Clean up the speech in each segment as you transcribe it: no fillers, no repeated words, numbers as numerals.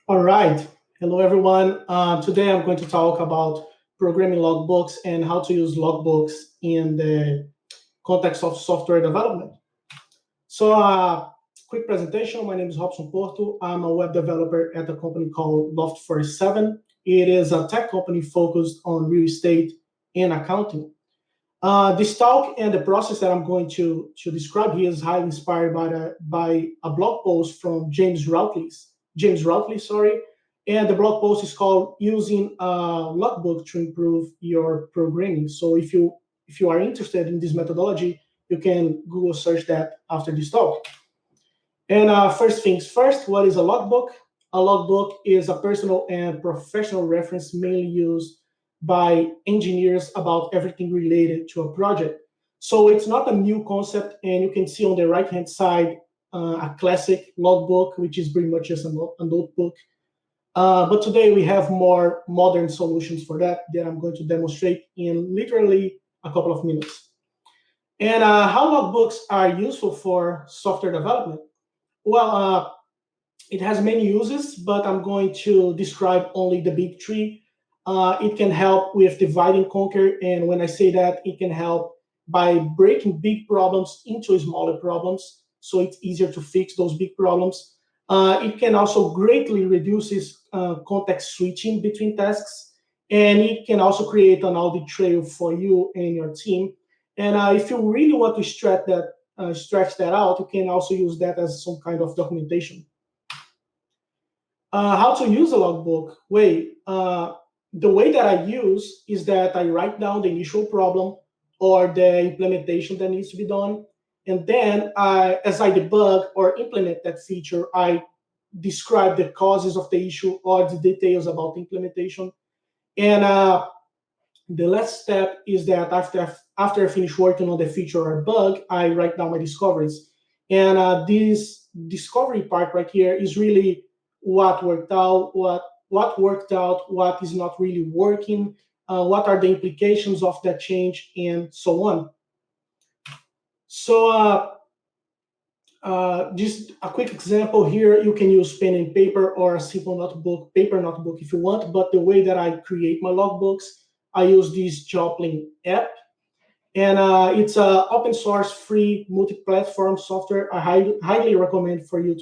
All right. Hello, everyone. Today I'm going to talk about programming logbooks and how to use logbooks in the context of software development. So, quick presentation. My name is Robson Porto. I'm a web developer at a company called Loft 47. It is a tech company focused on real estate and accounting. This talk and the process that I'm going to describe here is highly inspired by a blog post from James Routley, sorry. And the blog post is called "Using a Logbook to Improve Your Programming." So if you are interested in this methodology, you can Google search that after this talk. And first things first, what is a logbook? A logbook is a personal and professional reference mainly used by engineers about everything related to a project. So it's not a new concept, and you can see on the right-hand side a classic logbook, which is pretty much just a notebook. But today we have more modern solutions for that I'm going to demonstrate in literally a couple of minutes. And how logbooks are useful for software development? Well, it has many uses, but I'm going to describe only the big three. It can help with divide and conquer, and when I say that, it can help by breaking big problems into smaller problems, so it's easier to fix those big problems. It can also greatly reduces context switching between tasks, and it can also create an audit trail for you and your team. And if you really want to stretch that out, you can also use that as some kind of documentation. How to use a logbook? The way that I use is that I write down the initial problem or the implementation that needs to be done. And then as I debug or implement that feature, I describe the causes of the issue or the details about the implementation. And the last step is that after I finish working on the feature or bug, I write down my discoveries. And this discovery part right here is really what worked out, what is not really working, what are the implications of that change, and so on. So just a quick example here, you can use pen and paper or a simple notebook, paper notebook if you want, but the way that I create my logbooks, I use this Joplin app, and it's an open source, free, multi-platform software. I highly recommend for you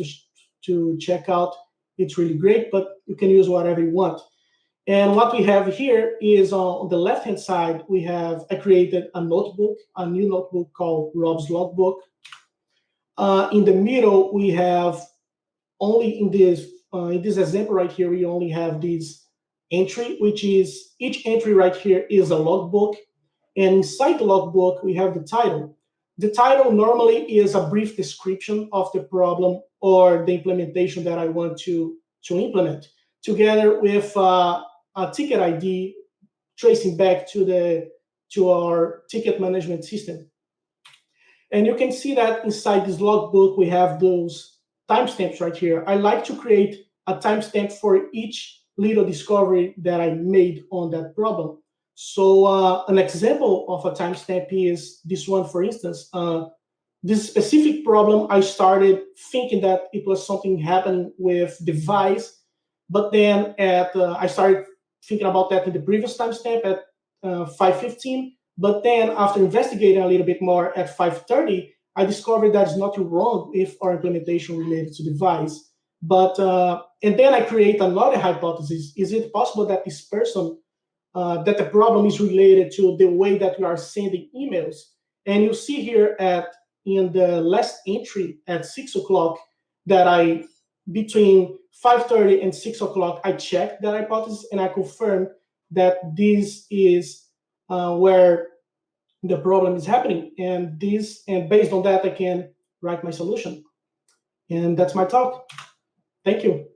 to check out. It's really great, but you can use whatever you want. And what we have here is on the left-hand side, I created a new notebook called Rob's Logbook. In the middle, we have only in this example right here, we only have this entry, which is each entry right here is a logbook. And inside the logbook, we have the title. The title normally is a brief description of the problem or the implementation that I want to implement, together with a ticket ID tracing back to our ticket management system. And you can see that inside this logbook, we have those timestamps right here. I like to create a timestamp for each little discovery that I made on that problem. So an example of a timestamp is this one, for instance. This specific problem, I started thinking that it was something happening with device, but then I started thinking about that in the previous timestamp at 5:15. But then after investigating a little bit more at 5:30, I discovered there's nothing wrong with our implementation related to device. But and then I create another hypothesis. Is it possible that this person, that the problem is related to the way that we are sending emails? And you see here in the last entry at 6 o'clock that between 5:30 and 6 o'clock, I checked that hypothesis and I confirmed that this is where the problem is happening. And based on that, I can write my solution. And that's my talk. Thank you.